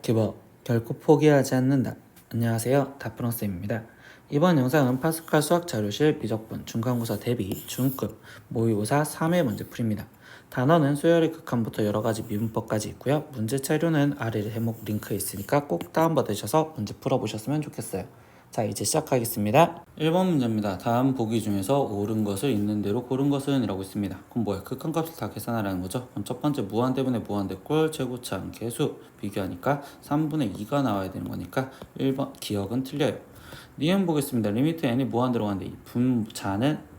기버 결코 포기하지 않는다. 안녕하세요, 다프런스입니다. 이번 영상은 파스칼 수학 자료실 비적분 중간고사 대비 중급 모의고사 3회 문제풀이입니다. 단어는 수열의 극한부터 여러가지 미분법까지 있고요. 문제 자료는 아래 해목 링크에 있으니까 꼭 다운받으셔서 문제 풀어보셨으면 좋겠어요. 자, 이제 시작하겠습니다. 1번 문제입니다. 다음 보기 중에서 옳은 것을 있는 대로 고른 것은 이라고 있습니다. 그럼 뭐야? 극한값을 다 계산하라는 거죠. 그럼 첫 번째 무한대분의 무한대꼴 최고차항 계수 비교하니까 3분의 2가 나와야 되는 거니까 1번 기억은 틀려요. 니은 보겠습니다. 리미트 n이 무한대로 가는데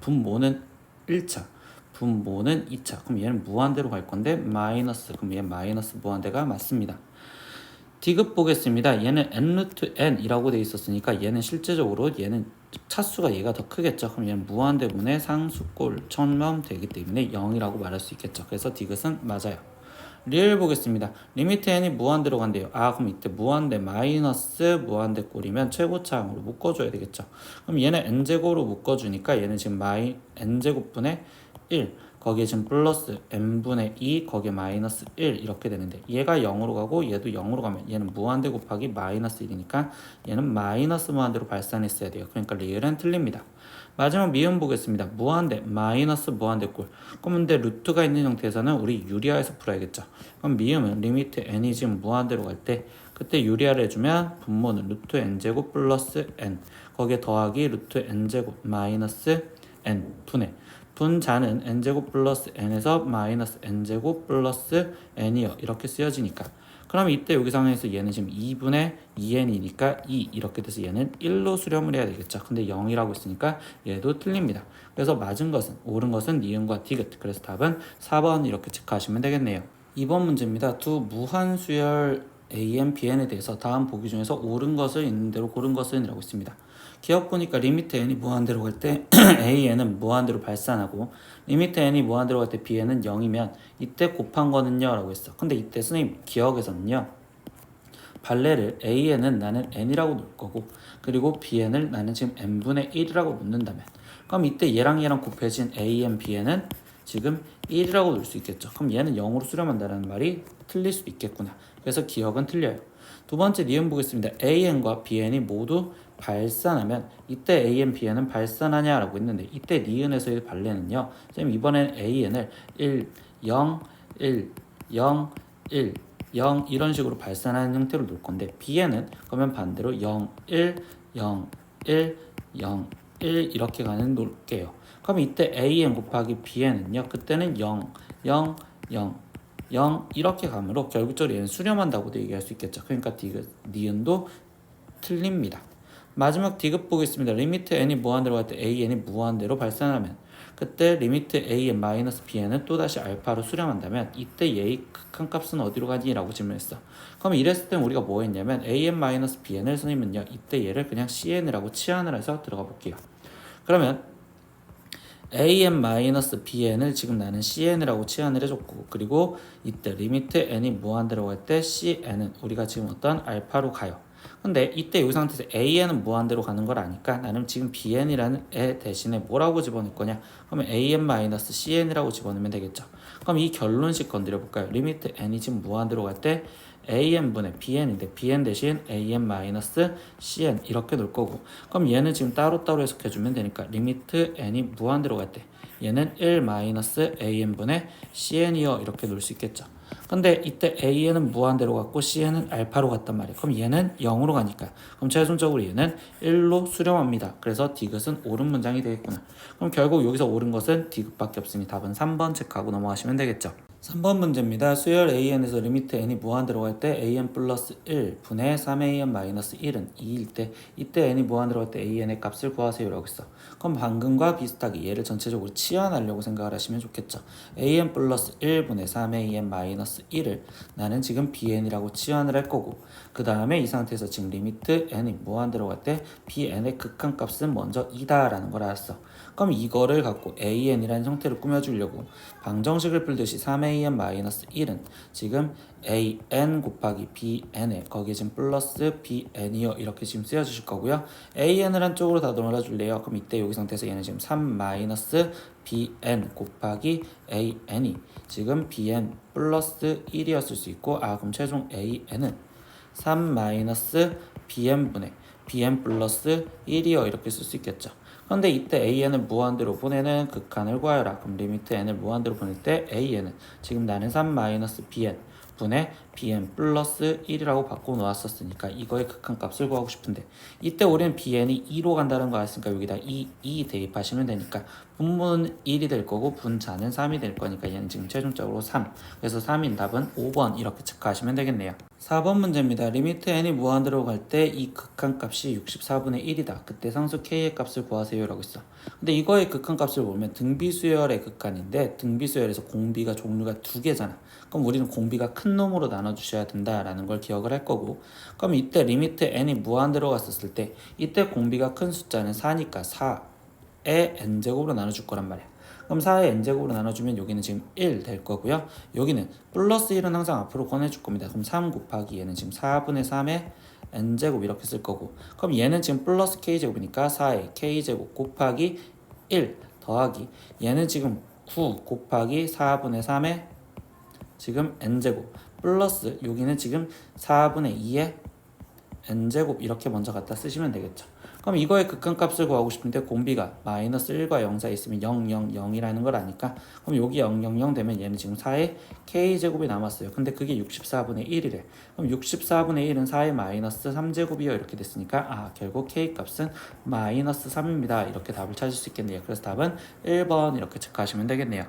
분모는 1차 분모는 2차. 그럼 얘는 무한대로 갈 건데 마이너스. 그럼 얘 마이너스 무한대가 맞습니다. 디귿 보겠습니다. 얘는 n 루트 n이라고 돼 있었으니까 얘는 실제적으로 얘는 차수가 얘가 더 크겠죠. 그럼 얘는 무한대분의 상수꼴처럼 되기 때문에 0이라고 말할 수 있겠죠. 그래서 디귿은 맞아요. 리을 보겠습니다. 리미트 n이 무한대로 간대요. 그럼 이때 무한대 마이너스 무한대 꼴이면 최고차항으로 묶어줘야 되겠죠. 그럼 얘는 n제곱으로 묶어주니까 얘는 지금 n제곱분의 1 거기에 지금 플러스 n분의 2 거기에 마이너스 1 이렇게 되는데 얘가 0으로 가고 얘도 0으로 가면 얘는 무한대 곱하기 마이너스 1이니까 얘는 마이너스 무한대로 발산했어야 돼요. 그러니까 리을은 틀립니다. 마지막 미음 보겠습니다. 무한대 마이너스 무한대 꼴. 그럼 근데 루트가 있는 형태에서는 우리 유리화해서 풀어야겠죠. 그럼 미음은 리미트 n이 지금 무한대로 갈 때 그때 유리화를 해주면 분모는 루트 n제곱 플러스 n 거기에 더하기 루트 n제곱 마이너스 n 분의 분자는 n제곱 플러스 n에서 마이너스 n제곱 플러스 n이요. 이렇게 쓰여지니까 그럼 이때 여기 상황에서 얘는 지금 2분의 2n이니까 2 이렇게 돼서 얘는 1로 수렴을 해야 되겠죠. 근데 0이라고 있으니까 얘도 틀립니다. 그래서 맞은 것은 옳은 것은 니은과 디귿. 그래서 답은 4번 이렇게 체크하시면 되겠네요. 2번 문제입니다. 두 무한수열 a, bn에 대해서 다음 보기 중에서 옳은 것을 있는 대로 고른 것은 이라고 있습니다. 기억 보니까 리미트 n이 무한대로 갈 때 an은 무한대로 발산하고 리미트 n이 무한대로 갈 때 bn은 0이면 이때 곱한 거는요 라고 했어. 근데 이때 선생님 기억에서는요 발레를 an은 나는 n이라고 놓을 거고 그리고 bn을 나는 지금 n분의 1이라고 놓는다면 그럼 이때 얘랑 곱해진 an, bn은 지금 1이라고 놓을 수 있겠죠. 그럼 얘는 0으로 수렴한다는 말이 틀릴 수도 있겠구나. 그래서 기억은 틀려요. 두 번째 니은 보겠습니다. an과 bn이 모두 발산하면 이때 an, bn은 발산하냐라고 했는데 이때 니은에서의 발레는요. 선생님 이번엔 an을 1, 0, 1, 0, 1, 0 이런 식으로 발산하는 형태로 놓을 건데 bn은 그러면 반대로 0, 1, 0, 1, 0, 1 이렇게 가는 놓을게요. 그럼 이때 an 곱하기 bn은요. 그때는 0, 0, 0, 0 이렇게 가므로 결국적으로 얘는 수렴한다고도 얘기할 수 있겠죠. 그러니까 디귿, 니은도 틀립니다. 마지막 디귿 보겠습니다. 리미트 n이 무한대로 갈 때 an이 무한대로 발산하면 그때 리미트 an 마이너스 bn은 또다시 알파로 수렴한다면 이때 얘의 극한값은 어디로 가니? 라고 질문했어. 그럼 이랬을 땐 우리가 뭐 했냐면 an 마이너스 bn을 선생님은요 이때 얘를 그냥 cn이라고 치환을 해서 들어가 볼게요. 그러면 an-bn을 지금 나는 cn이라고 치환을 해줬고 그리고 이때 리미트 n이 무한대로 갈 때 cn은 우리가 지금 어떤 알파로 가요. 근데 이때 이 상태에서 an은 무한대로 가는 걸 아니까 나는 지금 bn이라는 애 대신에 뭐라고 집어넣을 거냐? 그러면 an-cn이라고 집어넣으면 되겠죠. 그럼 이 결론식 건드려 볼까요? 리미트 n이 지금 무한대로 갈 때 an분의 bn인데 bn 대신 an-cn 이렇게 놓을 거고 그럼 얘는 지금 따로따로 해석해주면 되니까 리미트 n이 무한대로 갈 때 얘는 1-an분의 cn이요 이렇게 놓을 수 있겠죠. 근데 이때 an은 무한대로 갔고 cn은 알파로 갔단 말이에요. 그럼 얘는 0으로 가니까 그럼 최종적으로 얘는 1로 수렴합니다. 그래서 디귿은 옳은 문장이 되겠구나. 그럼 결국 여기서 옳은 것은 디귿밖에 없으니 답은 3번 체크하고 넘어가시면 되겠죠. 3번 문제입니다. 수열 an에서 리미트 n이 무한대로 갈 때 an 플러스 1 분의 3an 마이너스 1은 2일 때 이때 n이 무한대로 갈 때 an의 값을 구하세요 라고 했어. 그럼 방금과 비슷하게 얘를 전체적으로 치환하려고 생각을 하시면 좋겠죠. an 플러스 1 분의 3an 마이너스 1을 나는 지금 bn이라고 치환을 할 거고 그 다음에 이 상태에서 지금 리미트 n이 무한대로 갈 때 bn의 극한값은 먼저 2다 라는 걸 알았어. 그럼 이거를 갖고 an이라는 형태를 꾸며주려고 방정식을 풀듯이 3an-1은 지금 an 곱하기 bn에 거기에 지금 플러스 bn이요 이렇게 지금 쓰여주실 거고요. an을 한쪽으로 다 놀아줄래요. 그럼 이때 여기 상태에서 얘는 지금 3-bn 곱하기 an이 지금 bn 플러스 1이었을 수 있고 그럼 최종 an은 3 마이너스 bn분의 bn 플러스 1이요 이렇게 쓸 수 있겠죠. 그런데 이때 an을 무한대로 보내는 극한을 구하여라. 그럼 리미트 n을 무한대로 보낼 때 an은 지금 나는 3 마이너스 bn 분의 bn 플러스 1이라고 바꿔놓았었으니까 이거의 극한값을 구하고 싶은데 이때 우리는 bn이 2로 간다는 거 알았으니까 여기다 2 대입하시면 되니까 분모는 1이 될 거고 분자는 3이 될 거니까 얘는 지금 최종적으로 3. 그래서 3인 답은 5번 이렇게 체크하시면 되겠네요. 4번 문제입니다. 리미트 n이 무한대로 갈 때 이 극한값이 64분의 1이다. 그때 상수 k의 값을 구하세요 라고 있어. 근데 이거의 극한값을 보면 등비수열의 극한인데 등비수열에서 공비가 종류가 두 개잖아. 그럼 우리는 공비가 큰 놈으로 나눠주셔야 된다라는 걸 기억을 할 거고, 그럼 이때 리미트 n이 무한대로 갔었을 때 이때 공비가 큰 숫자는 4니까 4의 n제곱으로 나눠줄 거란 말이야. 그럼 4의 n제곱으로 나눠주면 여기는 지금 1 될 거고요. 여기는 플러스 1은 항상 앞으로 꺼내줄 겁니다. 그럼 3 곱하기 얘는 지금 4분의 3의 n제곱 이렇게 쓸 거고, 그럼 얘는 지금 플러스 k제곱이니까 4의 k제곱 곱하기 1 더하기 얘는 지금 9 곱하기 4분의 3의 지금 n제곱 플러스 여기는 지금 4분의 2의 n제곱 이렇게 먼저 갖다 쓰시면 되겠죠. 그럼 이거의 극한값을 구하고 싶은데 공비가 마이너스 1과 0 사이에 있으면 0, 0, 0이라는 걸 아니까 그럼 여기 0, 0, 0 되면 얘는 지금 4의 k제곱이 남았어요. 근데 그게 64분의 1이래. 그럼 64분의 1은 4의 마이너스 3제곱이요 이렇게 됐으니까 결국 k값은 마이너스 3입니다. 이렇게 답을 찾을 수 있겠네요. 그래서 답은 1번 이렇게 체크하시면 되겠네요.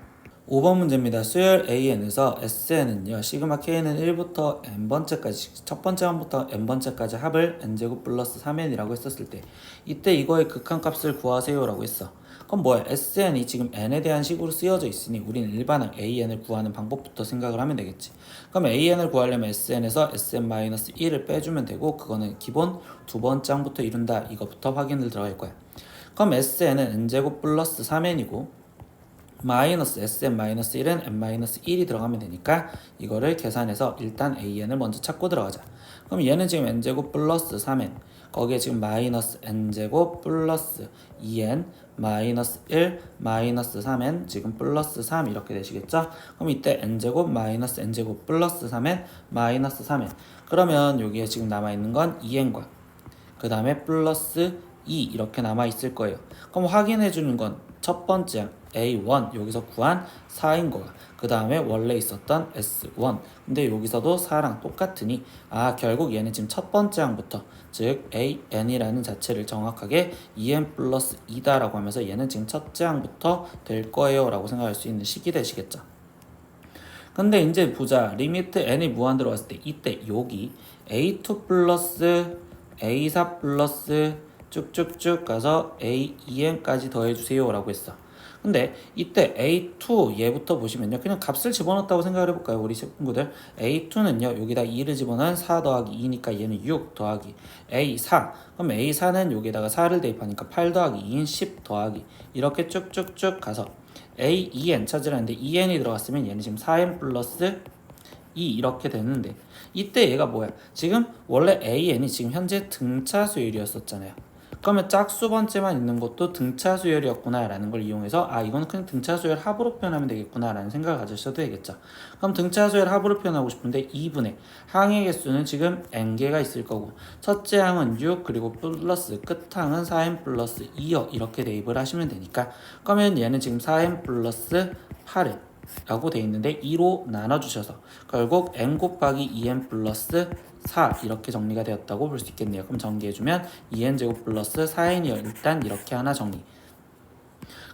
5번 문제입니다. 수열 AN에서 SN은요. 시그마 K는 1부터 n번째까지 첫 번째 항부터 n번째까지 합을 n제곱 플러스 3n이라고 했었을 때 이때 이거의 극한값을 구하세요 라고 했어. 그럼 뭐야? SN이 지금 n에 대한 식으로 쓰여져 있으니 우리는 일반항 AN을 구하는 방법부터 생각을 하면 되겠지. 그럼 AN을 구하려면 SN에서 SN-1을 빼주면 되고 그거는 기본 두 번째 항부터 이룬다 이거부터 확인을 들어갈 거야. 그럼 SN은 n제곱 플러스 3n이고 마이너스 sn-1은 n-1이 들어가면 되니까 이거를 계산해서 일단 an을 먼저 찾고 들어가자. 그럼 얘는 지금 n제곱 플러스 3n 거기에 지금 마이너스 n제곱 플러스 2n 마이너스 1 마이너스 3n 지금 플러스 3 이렇게 되시겠죠? 그럼 이때 n제곱 마이너스 n제곱 플러스 3n 마이너스 3n 그러면 여기에 지금 남아있는 건 2n과 그 다음에 플러스 2 이렇게 남아있을 거예요. 그럼 확인해주는 건 첫 번째 A1 여기서 구한 4인 거야. 그 다음에 원래 있었던 S1 근데 여기서도 4랑 똑같으니 결국 얘는 지금 첫 번째 항부터 즉 AN이라는 자체를 정확하게 2N 플러스 2다 라고 하면서 얘는 지금 첫째 항부터 될 거예요 라고 생각할 수 있는 식이 되시겠죠. 근데 이제 보자. 리미트 n이 무한대로 왔을 때 이때 여기 A2 플러스 A4 플러스 쭉쭉쭉 가서 A2n까지 더해주세요 라고 했어. 근데 이때 A2 얘부터 보시면요 그냥 값을 집어넣었다고 생각을 해볼까요 우리 친구들. A2는요 여기다 2를 집어넣은 4 더하기 2니까 얘는 6 더하기 A4 그럼 A4는 여기다가 4를 대입하니까 8 더하기 2인 10 더하기 이렇게 쭉쭉쭉 가서 A2n 찾으라는데 2n이 들어갔으면 얘는 지금 4n 플러스 2 이렇게 되는데 이때 얘가 뭐야? 지금 원래 AN이 지금 현재 등차 수열이었었잖아요. 그러면 짝수 번째만 있는 것도 등차 수열이었구나 라는 걸 이용해서 이거는 그냥 등차 수열 합으로 표현하면 되겠구나 라는 생각을 가지셔도 되겠죠. 그럼 등차 수열 합으로 표현하고 싶은데 2분의 항의 개수는 지금 n개가 있을 거고 첫째 항은 6 그리고 플러스 끝항은 4n 플러스 2요 이렇게 대입을 하시면 되니까 그러면 얘는 지금 4n 플러스 8을 라고 돼 있는데 2로 나눠주셔서 결국 n 곱하기 2n 플러스 4 이렇게 정리가 되었다고 볼 수 있겠네요. 그럼 정리해주면 2n제곱 플러스 4n이요. 일단 이렇게 하나 정리.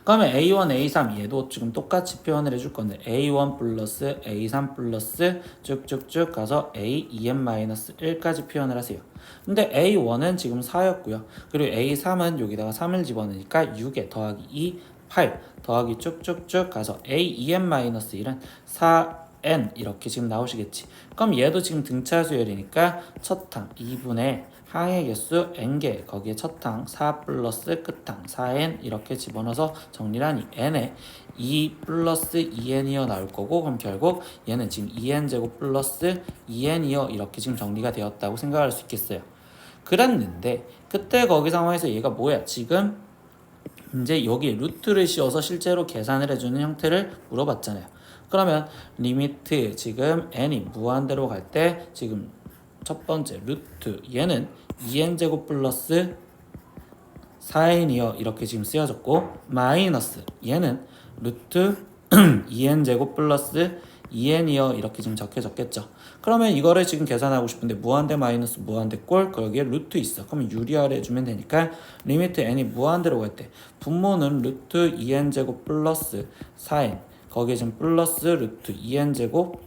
그러면 A1, A3 얘도 지금 똑같이 표현을 해줄 건데 A1 플러스 A3 플러스 쭉쭉쭉 가서 A2n-1까지 표현을 하세요. 근데 A1은 지금 4였고요. 그리고 A3은 여기다가 3을 집어넣으니까 6에 더하기 2 8 더하기 쭉쭉쭉 가서 A2n-1은 4n 이렇게 지금 나오시겠지. 그럼 얘도 지금 등차 수열이니까 첫항 2분의 항의 개수 n개 거기에 첫항 4 플러스 끝항 4n 이렇게 집어넣어서 정리를 하니 n에 2 플러스 2n이어 나올 거고 그럼 결국 얘는 지금 2n제곱 플러스 2n이어 이렇게 지금 정리가 되었다고 생각할 수 있겠어요. 그랬는데 그때 거기 상황에서 얘가 뭐야? 지금 이제 여기 루트를 씌워서 실제로 계산을 해주는 형태를 물어봤잖아요. 그러면 리미트 지금 n이 무한대로 갈 때 지금 첫 번째 루트 얘는 2n제곱 플러스 4n이요 이렇게 지금 쓰여졌고, 마이너스 얘는 루트 2n제곱 플러스 2n이요 이렇게 지금 적혀졌겠죠. 그러면 이거를 지금 계산하고 싶은데 무한대 마이너스 무한대 꼴, 거기에 루트 있어. 그러면 유리화를 해주면 되니까 리미트 n이 무한대로 갈 때 분모는 루트 2n제곱 플러스 4n, 거기에 지금 플러스 루트 2n제곱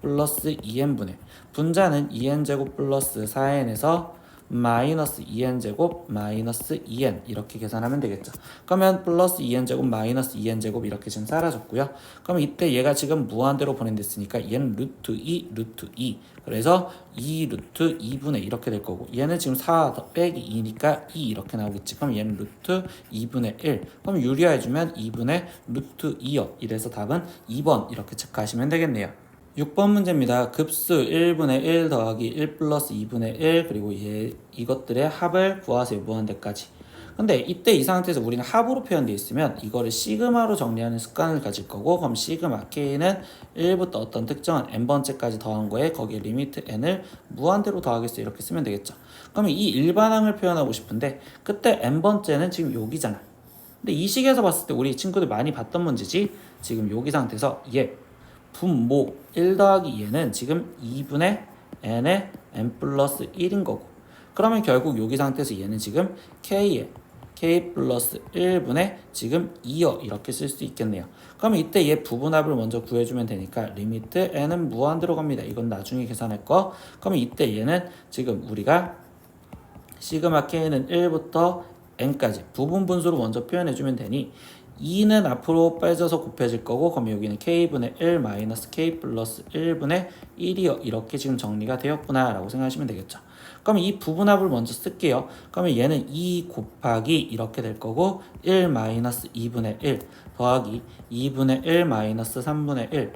플러스 2n분의, 분자는 2n제곱 플러스 4n에서 마이너스 2n제곱 마이너스 2n 이렇게 계산하면 되겠죠. 그러면 플러스 2n제곱 마이너스 2n제곱 이렇게 지금 사라졌고요. 그럼 이때 얘가 지금 무한대로 보낸댔으니까 얘는 루트 2 루트 2, 그래서 2 루트 2분의 이렇게 될 거고, 얘는 지금 4 빼기 2니까 2 이렇게 나오겠지. 그럼 얘는 루트 2분의 1, 그럼 유리화해주면 2분의 루트 2요. 이래서 답은 2번 이렇게 체크하시면 되겠네요. 6번 문제입니다. 급수 1분의 1 더하기 1 플러스 2분의 1, 그리고 이것들의 합을 구하세요. 무한대까지. 근데 이때 이 상태에서 우리는 합으로 표현되어 있으면 이거를 시그마로 정리하는 습관을 가질 거고, 그럼 시그마 k는 1부터 어떤 특정한 n번째까지 더한 거에 거기에 리미트 n을 무한대로 더하겠어요. 이렇게 쓰면 되겠죠. 그러면 이 일반항을 표현하고 싶은데 그때 n번째는 지금 여기잖아. 근데 이 식에서 봤을 때 우리 친구들 많이 봤던 문제지. 지금 여기 상태에서 얘 분모 1 더하기 2는 지금 2분의 n의 n 플러스 1인 거고, 그러면 결국 여기 상태에서 얘는 지금 k의 k 플러스 1분의 지금 2여 이렇게 쓸 수 있겠네요. 그러면 이때 얘 부분합을 먼저 구해주면 되니까 리미트 n은 무한대로 갑니다. 이건 나중에 계산할 거. 그러면 이때 얘는 지금 우리가 시그마 k는 1부터 n까지 부분 분수로 먼저 표현해주면 되니 2는 앞으로 빼져서 곱해질 거고, 그럼 여기는 k분의 1 마이너스 k 플러스 1분의 1이요. 이렇게 지금 정리가 되었구나 라고 생각하시면 되겠죠. 그럼 이 부분합을 먼저 쓸게요. 그러면 얘는 2 곱하기 이렇게 될 거고, 1 마이너스 2분의 1 더하기 2분의 1 마이너스 3분의 1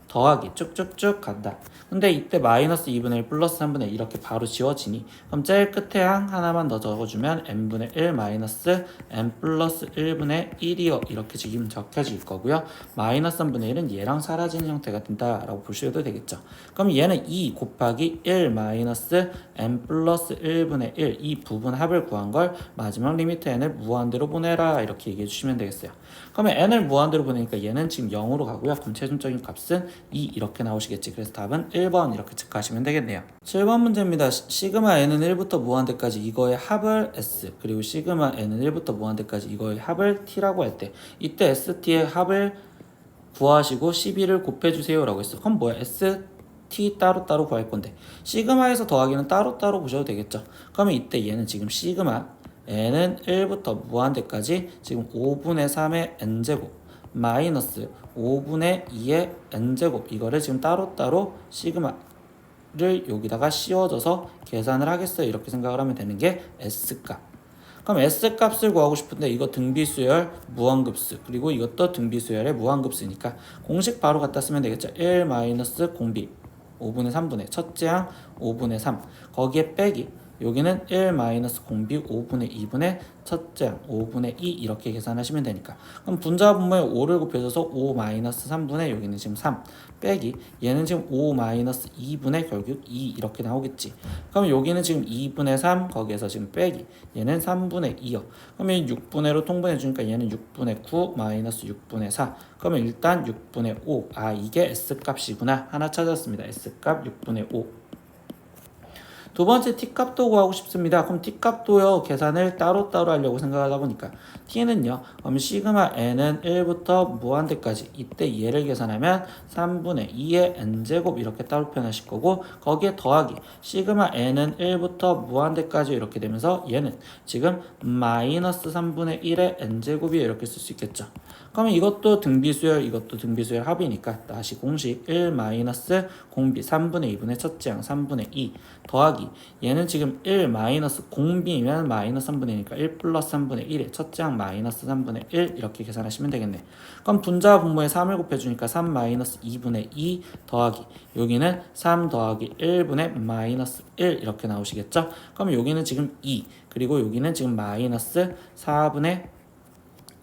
더하기 쭉쭉쭉 간다. 근데 이때 마이너스 2분의 1 플러스 3분의 1 이렇게 바로 지워지니, 그럼 제일 끝에 항 하나만 더 적어주면 n분의 1 마이너스 n 플러스 1분의 1이요 이렇게 지금 적혀질 거고요. 마이너스 3분의 1은 얘랑 사라지는 형태가 된다라고 보셔도 되겠죠. 그럼 얘는 2 곱하기 1 마이너스 n 플러스 1분의 1, 이 부분 합을 구한 걸 마지막 리미트 n을 무한대로 보내라 이렇게 얘기해 주시면 되겠어요. 그러면 n을 무한대로 보내니까 얘는 지금 0으로 가고요. 그럼 최종적인 값은 2 이렇게 나오시겠지. 그래서 답은 1번 이렇게 체크하시면 되겠네요. 7번 문제입니다. 시그마 n은 1부터 무한대까지 이거의 합을 s, 그리고 시그마 n은 1부터 무한대까지 이거의 합을 t라고 할 때 이때 st의 합을 구하시고 12를 곱해주세요 라고 했어. 그럼 뭐야? st 따로따로 구할 건데 시그마에서 더하기는 따로따로 보셔도 되겠죠. 그러면 이때 얘는 지금 시그마 n은 1부터 무한대까지 지금 5분의 3의 n제곱 마이너스 5분의 2의 n제곱, 이거를 지금 따로따로 시그마를 여기다가 씌워줘서 계산을 하겠어요. 이렇게 생각을 하면 되는 게 S값. 그럼 S값을 구하고 싶은데 이거 등비수열 무한급수, 그리고 이것도 등비수열의 무한급수니까 공식 바로 갖다 쓰면 되겠죠. 1 마이너스 공비 5분의 3분의 첫째 항 5분의 3, 거기에 빼기 여기는 1 마이너스 공비 5분의 2분의 첫째 항 5분의 2 이렇게 계산하시면 되니까, 그럼 분자 분모에 5를 곱해줘서 5 마이너스 3분의 여기는 지금 3 빼기 얘는 지금 5 마이너스 2분의 결국 2 이렇게 나오겠지. 그럼 여기는 지금 2분의 3 거기에서 지금 빼기 얘는 3분의 2요. 그러면 6분의로 통분해 주니까 얘는 6분의 9 마이너스 6분의 4, 그러면 일단 6분의 5, 이게 S값이구나 하나 찾았습니다. S값 6분의 5. 두 번째 t값도 구하고 싶습니다. 그럼 t값도요 계산을 따로따로 하려고 생각하다 보니까 t는요, 그럼 시그마 n은 1부터 무한대까지 이때 얘를 계산하면 3분의 2의 n제곱 이렇게 따로 표현하실 거고, 거기에 더하기 시그마 n은 1부터 무한대까지 이렇게 되면서 얘는 지금 마이너스 3분의 1의 n제곱이 이렇게 쓸 수 있겠죠. 그러면 이것도 등비수열 이것도 등비수열 합이니까 다시 공식 1 마이너스 공비 3분의 2분의 첫째 항 3분의 2 더하기 얘는 지금 1 마이너스 공비면 마이너스 3분의 1이니까 1 플러스 3분의 1에 첫째 항 마이너스 3분의 1 이렇게 계산하시면 되겠네. 그럼 분자 분모에 3을 곱해주니까 3 마이너스 2분의 2 더하기 여기는 3 더하기 1분의 마이너스 1 이렇게 나오시겠죠. 그럼 여기는 지금 2, 그리고 여기는 지금 마이너스 4분의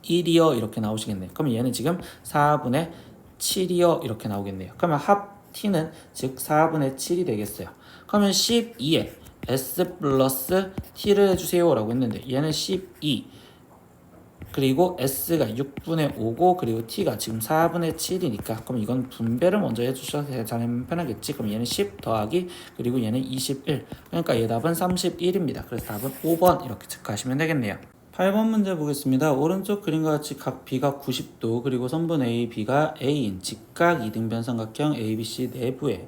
1이요 이렇게 나오시겠네요. 그럼 얘는 지금 4분의 7이요 이렇게 나오겠네요. 그러면 합 t는 즉 4분의 7이 되겠어요. 그러면 12에 s 플러스 t를 해주세요 라고 했는데 얘는 12 그리고 s가 6분의 5고 그리고 t가 지금 4분의 7이니까 그럼 이건 분배를 먼저 해주셔서 계산하면 편하겠지. 그럼 얘는 10 더하기 그리고 얘는 21 그러니까 얘 답은 31입니다. 그래서 답은 5번 이렇게 체크하시면 되겠네요. 8번 문제 보겠습니다. 오른쪽 그림과 같이 각 B가 90도 그리고 선분 A, B가 A인 직각 이등변 삼각형 ABC 내부에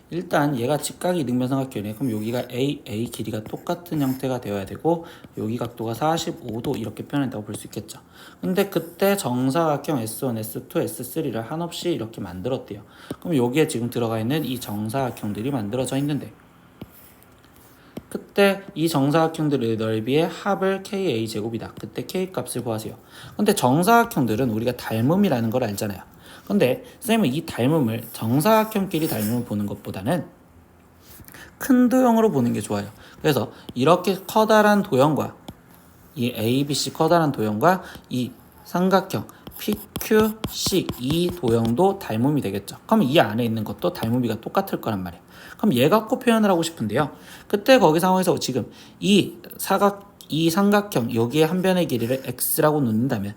일단 얘가 직각 이등변 삼각형이네. 그럼 여기가 A 길이가 똑같은 형태가 되어야 되고 여기 각도가 45도 이렇게 표현했다고 볼 수 있겠죠. 근데 그때 정사각형 S1, S2, S3를 한없이 이렇게 만들었대요. 그럼 여기에 지금 들어가 있는 이 정사각형들이 만들어져 있는데 그때 이 정사각형들의 넓이의 합을 KA 제곱이다. 그때 K 값을 구하세요. 근데 정사각형들은 우리가 닮음이라는 걸 알잖아요. 근데 쌤은 이 닮음을 정사각형끼리 닮음을 보는 것보다는 큰 도형으로 보는 게 좋아요. 그래서 이렇게 커다란 도형과 이 ABC 커다란 도형과 이 삼각형 PQC 이 도형도 닮음이 되겠죠. 그럼 이 안에 있는 것도 닮음비가 똑같을 거란 말이에요. 그럼 얘 갖고 표현을 하고 싶은데요. 그때 거기 상황에서 지금 이 삼각형 여기에 한 변의 길이를 x라고 놓는다면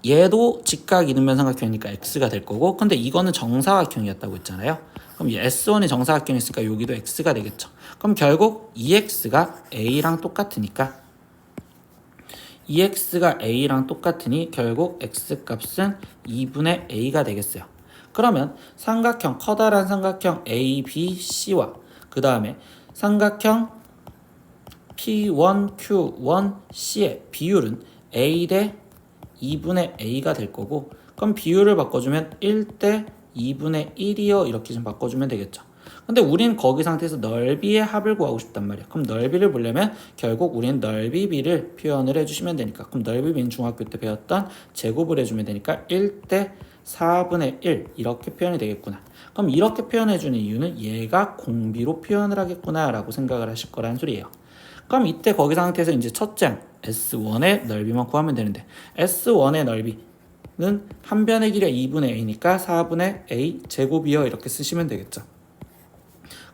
얘도 직각 이등변 삼각형이니까 x가 될 거고 근데 이거는 정사각형이었다고 했잖아요. 그럼 이 S1이 정사각형이었으니까 여기도 x가 되겠죠. 그럼 결국 2x가 a랑 똑같으니까 2x가 a랑 똑같으니 결국 x값은 2분의 a가 되겠어요. 그러면 삼각형 커다란 삼각형 ABC와 그 다음에 삼각형 P1Q1C의 비율은 A 대 2분의 a가 될 거고 그럼 비율을 바꿔주면 1대 2분의 1이요 이렇게 좀 바꿔주면 되겠죠. 근데 우린 거기 상태에서 넓이의 합을 구하고 싶단 말이야. 그럼 넓이를 보려면 결국 우린 넓이비를 표현을 해주시면 되니까 그럼 넓이비는 중학교 때 배웠던 제곱을 해주면 되니까 1대 4분의 1 이렇게 표현이 되겠구나. 그럼 이렇게 표현해주는 이유는 얘가 공비로 표현을 하겠구나 라고 생각을 하실 거라는 소리예요. 그럼 이때 거기 상태에서 이제 첫째 항 S1의 넓이만 구하면 되는데 S1의 넓이는 한 변의 길이가 2분의 a니까 4분의 a 제곱이요 이렇게 쓰시면 되겠죠.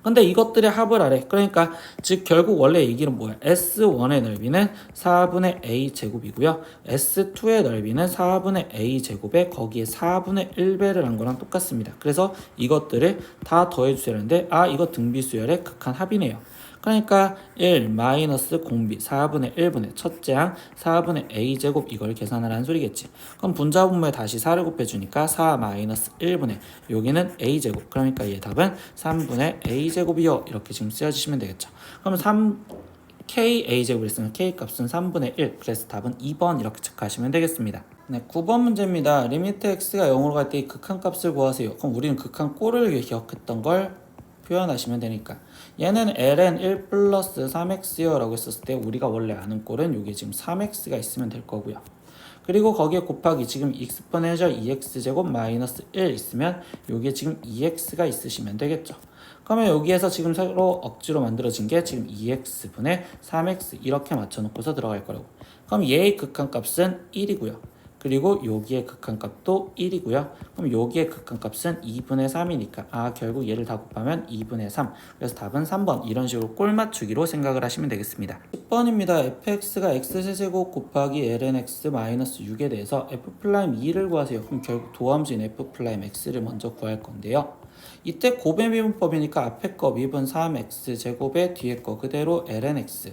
근데 이것들의 합을 하래. 그러니까 즉 결국 원래 얘기는 뭐야? S1의 넓이는 4분의 a 제곱이고요. S2의 넓이는 4분의 a 제곱에 거기에 4분의 1배를 한 거랑 똑같습니다. 그래서 이것들을 다 더해주세요는데 이거 등비수열의 극한 합이네요. 그러니까 1 마이너스 공비 4분의 1분의 첫째 항 4분의 a제곱 이걸 계산하라는 소리겠지. 그럼 분자분모에 다시 4를 곱해주니까 4 마이너스 1분의 여기는 a제곱 그러니까 얘 답은 3분의 a제곱이요 이렇게 지금 쓰여주시면 되겠죠. 그럼 3 ka제곱을 했으면 k값은 3분의 1 그래서 답은 2번 이렇게 체크하시면 되겠습니다. 네, 9번 문제입니다. 리미트 x가 0으로 갈 때 이 극한값을 구하세요. 그럼 우리는 극한 꼴을 기억했던 걸 표현하시면 되니까 얘는 ln 1 플러스 3x요 라고 했었을 때 우리가 원래 아는 꼴은 여기 지금 3x가 있으면 될 거고요. 그리고 거기에 곱하기 지금 익스포넨셜 2x제곱 마이너스 1 있으면 여기에 지금 2x가 있으시면 되겠죠. 그러면 여기에서 지금 새로 억지로 만들어진 게 지금 2x분의 3x 이렇게 맞춰놓고서 들어갈 거라고. 그럼 얘의 극한값은 1이고요. 그리고 여기의 극한값도 1이고요. 그럼 여기의 극한값은 2분의 3이니까 결국 얘를 다 곱하면 2분의 3. 그래서 답은 3번 이런 식으로 꼴 맞추기로 생각을 하시면 되겠습니다. 10번입니다. fx가 x세제곱 곱하기 lnx 마이너스 6에 대해서 f'2를 구하세요. 그럼 결국 도함수인 f'x를 먼저 구할 건데요. 이때 곱의 미분법이니까 앞에 거 미분 3x제곱에 뒤에 거 그대로 lnx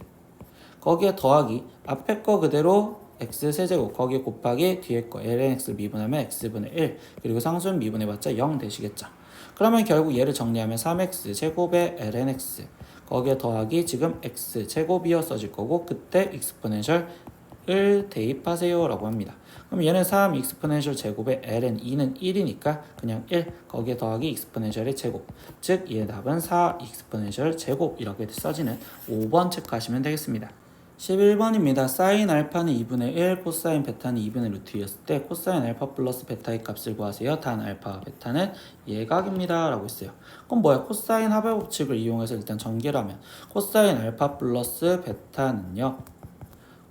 거기에 더하기 앞에 거 그대로 x세제곱 거기에 곱하기 뒤에 거 lnx를 미분하면 x분의 1 그리고 상수는 미분해봤자 0 되시겠죠. 그러면 결국 얘를 정리하면 3x제곱에 lnx 거기에 더하기 지금 x제곱이어 써질 거고 그때 익스포넨셜을 대입하세요 라고 합니다. 그럼 얘는 3 익스포넨셜 제곱에 ln 2는 1이니까 그냥 1 거기에 더하기 익스포넨셜의 제곱 즉 얘의 답은 4 익스포넨셜 제곱 이렇게 써지는 5번 체크하시면 되겠습니다. 11번입니다. 사인 알파는 2분의 1, 코사인 베타는 2분의 루트였을 때 코사인 알파 플러스 베타의 값을 구하세요. 단 알파와 베타는 예각입니다 라고 했어요. 그럼 뭐야? 코사인 합의 법칙을 이용해서 일단 전개를 하면 코사인 알파 플러스 베타는요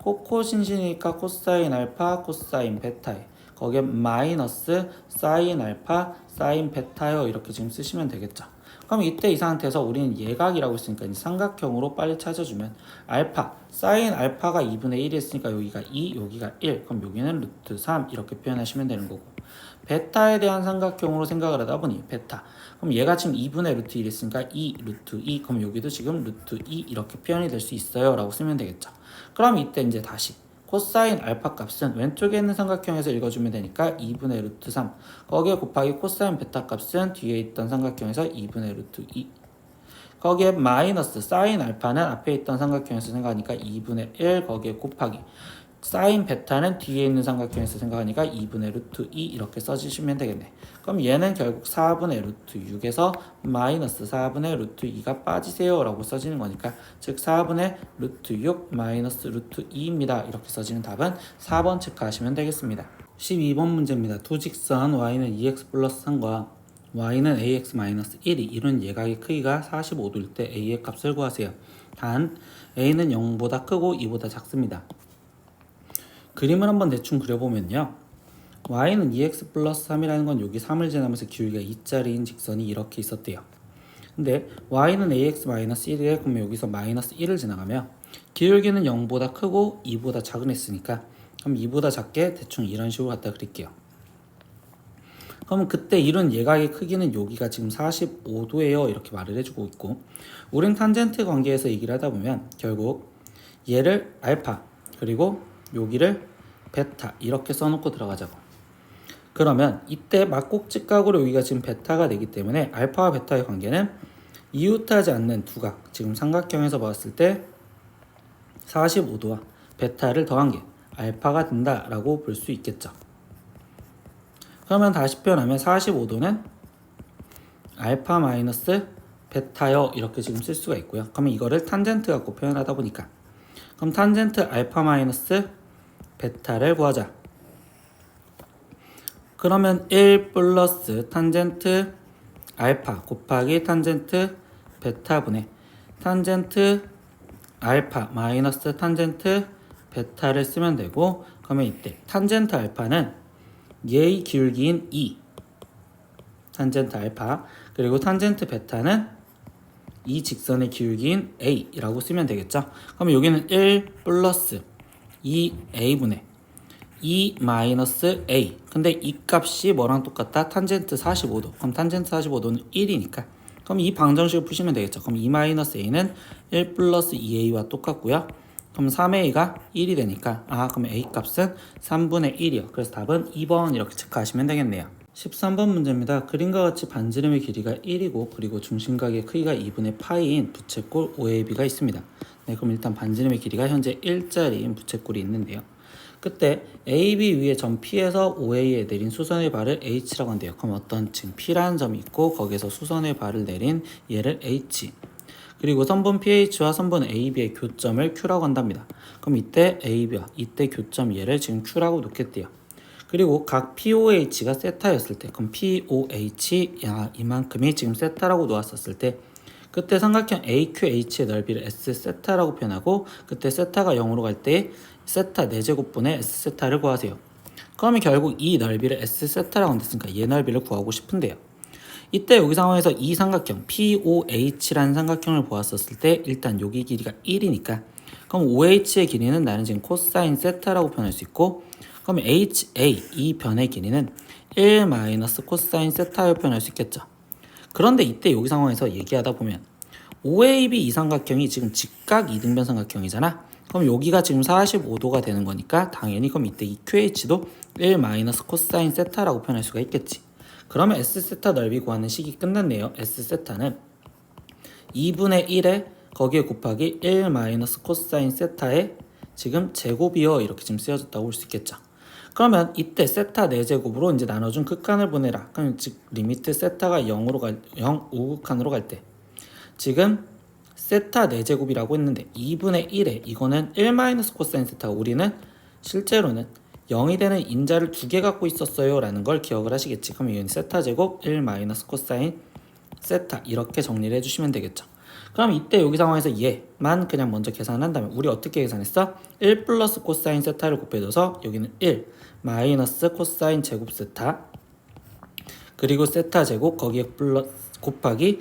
코코신신이니까 코사인 알파 코사인 베타에 거기에 마이너스 사인 알파 사인 베타요 이렇게 지금 쓰시면 되겠죠. 그럼 이때 이 상태에서 우리는 예각이라고 했으니까 이 삼각형으로 빨리 찾아주면 알파 사인 알파가 2분의 1이 했으니까 여기가 2 여기가 1 그럼 여기는 루트 3 이렇게 표현하시면 되는 거고, 베타에 대한 삼각형으로 생각을 하다 보니 베타 그럼 얘가 지금 2분의 루트 1이 있으니까 2 루트 2 그럼 여기도 지금 루트 2 이렇게 표현이 될 수 있어요 라고 쓰면 되겠죠. 그럼 이때 이제 다시 코사인 알파 값은 왼쪽에 있는 삼각형에서 읽어주면 되니까 2분의 루트 3 거기에 곱하기 코사인 베타 값은 뒤에 있던 삼각형에서 2분의 루트 2 거기에 마이너스 사인 알파는 앞에 있던 삼각형에서 생각하니까 2분의 1 거기에 곱하기 사인 베타는 뒤에 있는 삼각형에서 생각하니까 2분의 루트 2 이렇게 써주시면 되겠네. 그럼 얘는 결국 4분의 루트 6에서 마이너스 4분의 루트 2가 빠지세요 라고 써지는 거니까 즉 4분의 루트 6 마이너스 루트 2입니다. 이렇게 써지는 답은 4번 체크하시면 되겠습니다. 12번 문제입니다. 두 직선 y는 2x 플러스 3과 y는 ax 마이너스 1이 이룬 예각의 크기가 45도일 때 a의 값을 구하세요. 단 a는 0보다 크고 2보다 작습니다. 그림을 한번 대충 그려보면요, y는 2x 플러스 3이라는 건 여기 3을 지나면서 기울기가 2짜리인 직선이 이렇게 있었대요. 근데 y는 ax 마이너스 1이래. 그러면 여기서 마이너스 1을 지나가면 기울기는 0보다 크고 2보다 작은 했으니까 그럼 2보다 작게 대충 이런 식으로 갖다 그릴게요. 그러면 그때 이룬 예각의 크기는 여기가 지금 45도예요 이렇게 말을 해주고 있고, 우린 탄젠트 관계에서 얘기를 하다 보면 결국 얘를 알파 그리고 여기를 베타 이렇게 써놓고 들어가자고. 그러면 이때 막꼭지각으로 여기가 지금 베타가 되기 때문에 알파와 베타의 관계는 이웃하지 않는 두각, 지금 삼각형에서 봤을 때 45도와 베타를 더한 게 알파가 된다라고 볼 수 있겠죠. 그러면 다시 표현하면 45도는 알파 마이너스 베타요 이렇게 지금 쓸 수가 있고요. 그러면 이거를 탄젠트 갖고 표현하다 보니까 그럼 탄젠트 알파 마이너스 베타를 구하자. 그러면 1 플러스 탄젠트 알파 곱하기 탄젠트 베타분의 탄젠트 알파 마이너스 탄젠트 베타를 쓰면 되고, 그러면 이때 탄젠트 알파는 얘의 기울기인 2 탄젠트 알파 그리고 탄젠트 베타는 이 직선의 기울기인 a라고 쓰면 되겠죠. 그러면 여기는 1 플러스 2a분의 2 마이너스 a. 근데 이 값이 뭐랑 똑같다? 탄젠트 45도. 그럼 탄젠트 45도는 1이니까 그럼 이 방정식을 푸시면 되겠죠. 그럼 2 마이너스 a는 1 플러스 2a와 똑같고요. 그럼 3a가 1이 되니까 그럼 a 값은 3분의 1이요. 그래서 답은 2번 이렇게 체크하시면 되겠네요. 13번 문제입니다. 그림과 같이 반지름의 길이가 1이고 그리고 중심각의 크기가 2분의 파이인 부채꼴 OAB가 있습니다. 네, 그럼 일단 반지름의 길이가 현재 1짜리인 부채꼴이 있는데요. 그때 AB 위에 점 P에서 OA에 내린 수선의 발을 H라고 한대요. 그럼 어떤 지금 P라는 점이 있고 거기에서 수선의 발을 내린 얘를 H, 그리고 선분 PH와 선분 AB의 교점을 Q라고 한답니다. 그럼 이때 AB와 이때 교점 얘를 지금 Q라고 놓겠대요. 그리고 각 POH가 세타였을 때 그럼 POH 이만큼이 지금 세타라고 놓았었을 때 그때 삼각형 AQH의 넓이를 S 세타라고 표현하고 그때 세타가 0으로 갈 때 세타 4제곱분의 S 세타를 구하세요. 그러면 결국 이 넓이를 S 세타라고 했으니까 얘 넓이를 구하고 싶은데요. 이때 여기 상황에서 이 삼각형 POH라는 삼각형을 보았었을 때 일단 여기 길이가 1이니까 그럼 OH의 길이는 나는 지금 코사인 세타라고 표현할 수 있고, 그러면 HA 이 변의 길이는 1 마이너스 코사인 세타로 표현할 수 있겠죠. 그런데 이때 여기 상황에서 얘기하다 보면 OAB 이 삼각형이 지금 직각 이등변 삼각형이잖아. 그럼 여기가 지금 45도가 되는 거니까 당연히 그럼 이때 이 QH도 1 마이너스 코사인 세타라고 표현할 수가 있겠지. 그러면 S 세타 넓이 구하는 식이 끝났네요. S 세타는 2분의 1에 거기에 곱하기 1 마이너스 코사인 세타의 지금 제곱이요 이렇게 지금 쓰여졌다고 볼 수 있겠죠. 그러면 이때 세타 4제곱으로 이제 나눠준 극한을 보내라. 그럼 즉 리미트 세타가 0 우극한으로 갈 때 지금 세타 4제곱이라고 했는데 2분의 1에 이거는 1 마이너스 코사인 세타가 우리는 실제로는 0이 되는 인자를 2개 갖고 있었어요 라는 걸 기억을 하시겠지. 그럼 이건 세타 제곱 1 마이너스 코사인 세타 이렇게 정리를 해주시면 되겠죠. 그럼 이때 여기 상황에서 얘만 그냥 먼저 계산한다면 우리 어떻게 계산했어? 1 플러스 코사인 세타를 곱해줘서 여기는 1 마이너스 코사인 제곱 세타 그리고 세타 제곱 거기에 플러스 곱하기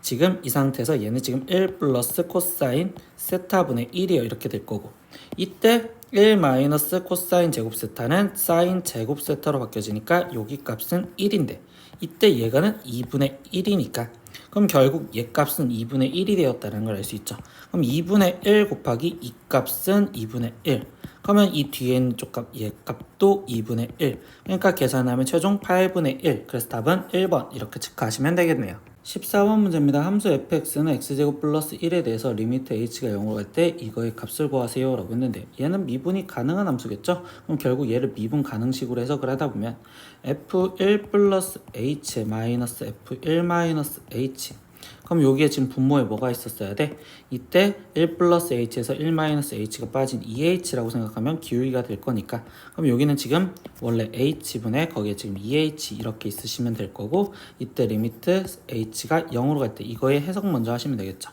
지금 이 상태에서 얘는 지금 1 플러스 코사인 세타분의 1이요 이렇게 될 거고 이때 1 마이너스 코사인 제곱 세타는 사인 제곱 세타로 바뀌어지니까 여기 값은 1인데 이때 얘가는 2분의 1이니까 그럼 결국 얘 값은 2분의 1이 되었다는 걸 알 수 있죠. 그럼 2분의 1 곱하기 이 값은 2분의 1 그러면 이 뒤에 있는 쪽값 얘 값도 2분의 1 그러니까 계산하면 최종 8분의 1 그래서 답은 1번 이렇게 체크하시면 되겠네요. 14번 문제입니다. 함수 fx는 x제곱 플러스 1에 대해서 리미트 h가 0으로 갈 때 이거의 값을 구하세요 라고 했는데 얘는 미분이 가능한 함수겠죠? 그럼 결국 얘를 미분 가능식으로 해석을 하다 보면 f1 플러스 h 마이너스 f1 마이너스 h 그럼 여기에 지금 분모에 뭐가 있었어야 돼? 이때 1 플러스 h에서 1 마이너스 h가 빠진 2h라고 생각하면 기울기가 될 거니까 그럼 여기는 지금 원래 h분에 거기에 지금 2h 이렇게 있으시면 될 거고 이때 리미트 h가 0으로 갈 때 이거의 해석 먼저 하시면 되겠죠.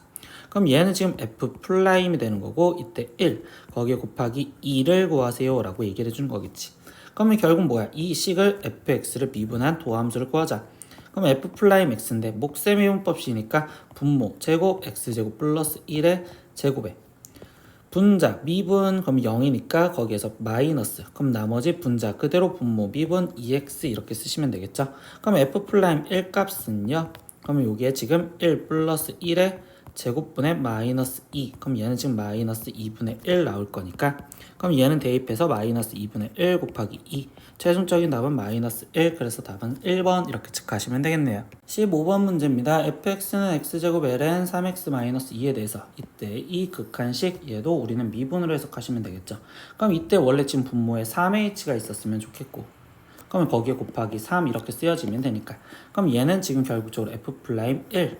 그럼 얘는 지금 f''이 되는 거고 이때 1 거기에 곱하기 2를 구하세요 라고 얘기를 해준 거겠지. 그러면 결국 뭐야? 이 식을 fx를 미분한 도함수를 구하자. 그럼 f'x인데 몫의 미분법이니까 분모 제곱 x제곱 플러스 1의 제곱에 분자 미분 그럼 0이니까 거기에서 마이너스 그럼 나머지 분자 그대로 분모 미분 2x 이렇게 쓰시면 되겠죠. 그럼 f'1 값은요 그러면 여기에 지금 1 플러스 1의 제곱분의 마이너스 2 그럼 얘는 지금 마이너스 2분의 1 나올 거니까 그럼 얘는 대입해서 마이너스 2분의 1 곱하기 2 최종적인 답은 마이너스 1 그래서 답은 1번 이렇게 체크하시면 되겠네요. 15번 문제입니다. fx는 x제곱 ln 3x-2에 대해서 이때 이 극한식 얘도 우리는 미분으로 해석하시면 되겠죠. 그럼 이때 원래 지금 분모에 3h가 있었으면 좋겠고 그러면 거기에 곱하기 3 이렇게 쓰여지면 되니까 그럼 얘는 지금 결국적으로 f'1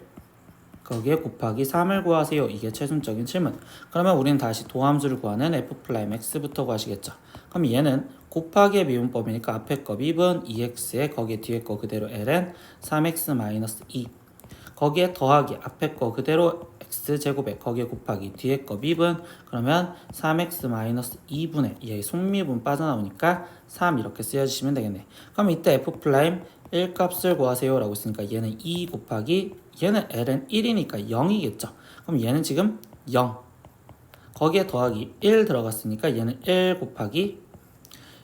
거기에 곱하기 3을 구하세요. 이게 최종적인 질문. 그러면 우리는 다시 도함수를 구하는 f'x부터 구하시겠죠. 그럼 얘는 곱하기의 미분법이니까 앞에 거 미분 2x에 거기에 뒤에 거 그대로 ln 3x-2 거기에 더하기 앞에 거 그대로 x제곱에 거기에 곱하기 뒤에 거 미분 그러면 3x-2분의 얘 속미분 빠져나오니까 3 이렇게 쓰여주시면 되겠네. 그럼 이때 f'1 값을 구하세요 라고 했으니까 얘는 2 곱하기 얘는 ln 1이니까 0이겠죠. 그럼 얘는 지금 0 거기에 더하기 1 들어갔으니까 얘는 1 곱하기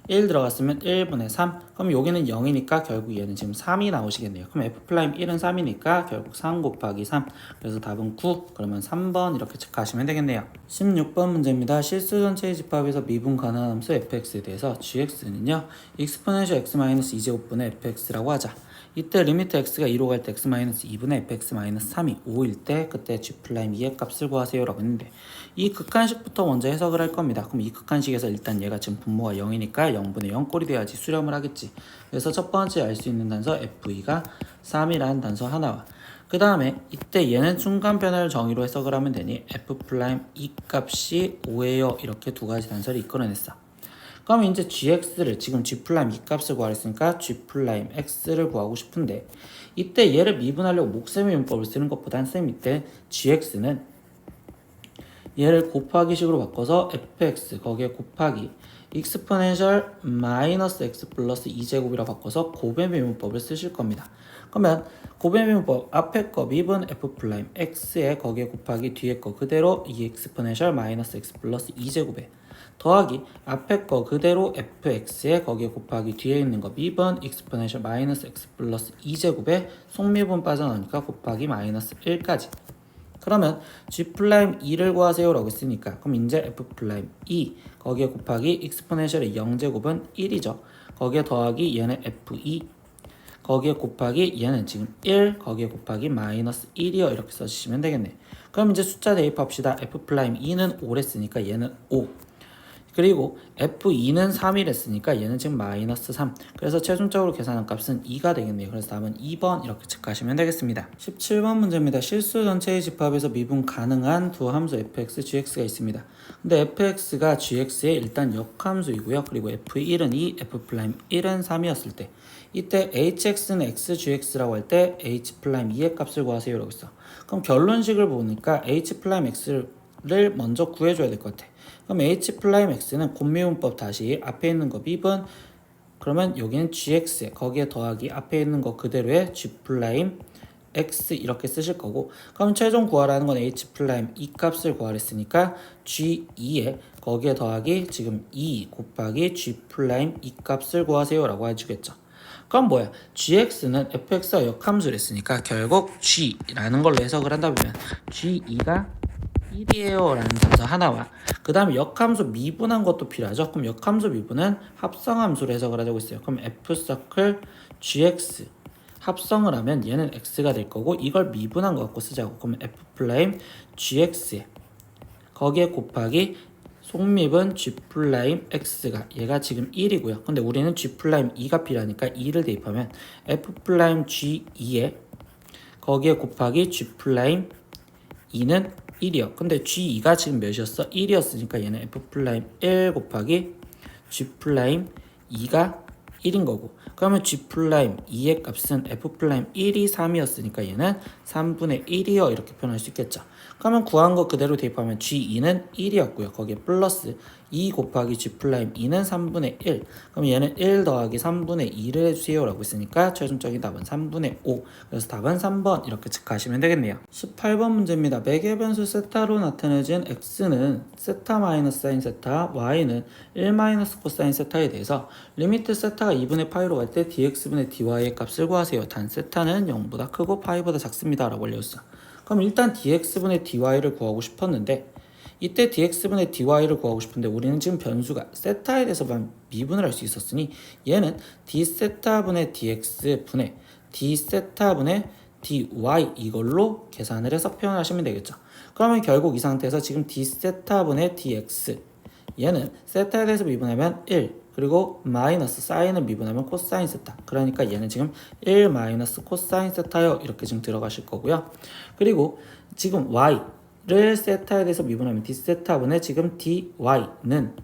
1 들어갔으면 1분의 3 그럼 여기는 0이니까 결국 얘는 지금 3이 나오시겠네요. 그럼 f'1은 3이니까 결국 3 곱하기 3 그래서 답은 9 그러면 3번 이렇게 체크하시면 되겠네요. 16번 문제입니다. 실수 전체의 집합에서 미분 가능한 함수 fx에 대해서 gx는요 exponential x-2제곱분의 fx라고 하자. 이때 리미트 x가 2로 갈 때 x-2분의 fx-3이 5일 때 그때 g'2의 값을 구하세요 라고 했는데 이 극한식부터 먼저 해석을 할 겁니다. 그럼 이 극한식에서 일단 얘가 지금 분모가 0이니까 0분의 0 꼴이 돼야지 수렴을 하겠지. 그래서 첫 번째 알 수 있는 단서 f가 3이라는 단서 하나와 그 다음에 이때 얘는 순간 변화를 정의로 해석을 하면 되니 f'2 값이 5예요 이렇게 두 가지 단서를 이끌어냈어. 그럼 이제 gx를 지금 g' 이 값을 구하랬으니까 g'x를 구하고 싶은데 이때 얘를 미분하려고 몫의 미분법을 쓰는 것보단 쌤 이때 gx는 얘를 곱하기식으로 바꿔서 fx 거기에 곱하기 exponential 마이너스 x 플러스 2제곱이라 바꿔서 곱의 미분법을 쓰실 겁니다. 그러면 곱의 미분법 앞에 거 미분 f'x에 거기에 곱하기 뒤에 거 그대로 이 exponential 마이너스 x 플러스 2제곱에 더하기 앞에 거 그대로 fx에 거기에 곱하기 뒤에 있는 거 미분 exponential 마이너스 x 플러스 2제곱에 속미분 빠져나오니까 곱하기 마이너스 1까지 그러면 g'2를 구하세요 라고 했으니까 그럼 이제 f'2 거기에 곱하기 exponential의 0제곱은 1이죠. 거기에 더하기 얘는 f2 거기에 곱하기 얘는 지금 1 거기에 곱하기 마이너스 1이요 이렇게 써주시면 되겠네. 그럼 이제 숫자 대입합시다. f'2는 5랬으니까 얘는 5 그리고 f2는 3이랬으니까 얘는 지금 마이너스 3 그래서 최종적으로 계산한 값은 2가 되겠네요. 그래서 답은 2번 이렇게 체크하시면 되겠습니다. 17번 문제입니다. 실수 전체의 집합에서 미분 가능한 두 함수 fx, gx가 있습니다. 근데 fx가 gx의 일단 역함수이고요. 그리고 f1은 2, f'1은 3이었을 때 이때 hx는 x, gx라고 할 때 h'2의 값을 구하세요 라고 있어. 그럼 결론식을 보니까 h'(x를) 먼저 구해줘야 될 것 같아. 그럼 h'(x는 곱미분법 다시 앞에 있는 거 미분, 그러면 여기는 gx 거기에 더하기 앞에 있는 거 그대로의 g' 이렇게 쓰실 거고, 그럼 최종 구하라는 건 h'2 값을 구하랬으니까 g2에 거기에 더하기 지금 2 곱하기 g'2 값을 구하세요 라고 해주겠죠. 그럼 뭐야? gx는 fx와 역함수를 했으니까 결국 g라는 걸로 해석을 한다면 g2가 1이에요 라는 단서 하나와 그 다음에 역함수 미분한 것도 필요하죠. 그럼 역함수 미분은 합성함수로 해석을 하자고 있어요. 그럼 f서클 gx 합성을 하면 얘는 x가 될 거고, 이걸 미분한 거 갖고 쓰자고. 그러면 f' gx에 거기에 곱하기 속립은 g'(x가 얘가 지금 1이고요. 근데 우리는 g'2가 필요하니까 2를 대입하면 f'(g2에 거기에 곱하기 g'2는 1이요. 근데 g2가 지금 몇이었어? 1이었으니까 얘는 f'1 곱하기 g'2가 1인 거고, 그러면 g'2의 값은 f'1이 3이었으니까 얘는 3분의 1이요 이렇게 표현할 수 있겠죠. 그러면 구한 거 그대로 대입하면 g2는 1이었고요. 거기에 플러스 2 곱하기 g'2는 3분의 1. 그럼 얘는 1 더하기 3분의 2를 해주세요 라고 했으니까 최종적인 답은 3분의 5. 그래서 답은 3번 이렇게 체크하시면 되겠네요. 18번 문제입니다. 매개 변수 세타로 나타내진 x는 세타 마이너스 사인 세타, y는 1 마이너스 코사인 세타에 대해서 리미트 세타가 2분의 파이로 갈 때 dx분의 dy의 값을 구하세요. 단 세타는 0보다 크고 파이보다 작습니다 라고 알려줬어. 그럼 일단 dx분의 dy를 구하고 싶었는데, 이때 dx분의 dy를 구하고 싶은데 우리는 지금 변수가 세타에 대해서만 미분을 할 수 있었으니 얘는 d세타분의 dx분의 d세타분의 dy 이걸로 계산을 해서 표현하시면 되겠죠. 그러면 결국 이 상태에서 지금 d세타분의 dx 얘는 세타에 대해서 미분하면 1, 그리고 마이너스 사인을 미분하면 코사인 세타, 그러니까 얘는 지금 1 마이너스 코사인 세타요 이렇게 지금 들어가실 거고요. 그리고 지금 y를 세타에 대해서 미분하면 d세타분의 지금 dy는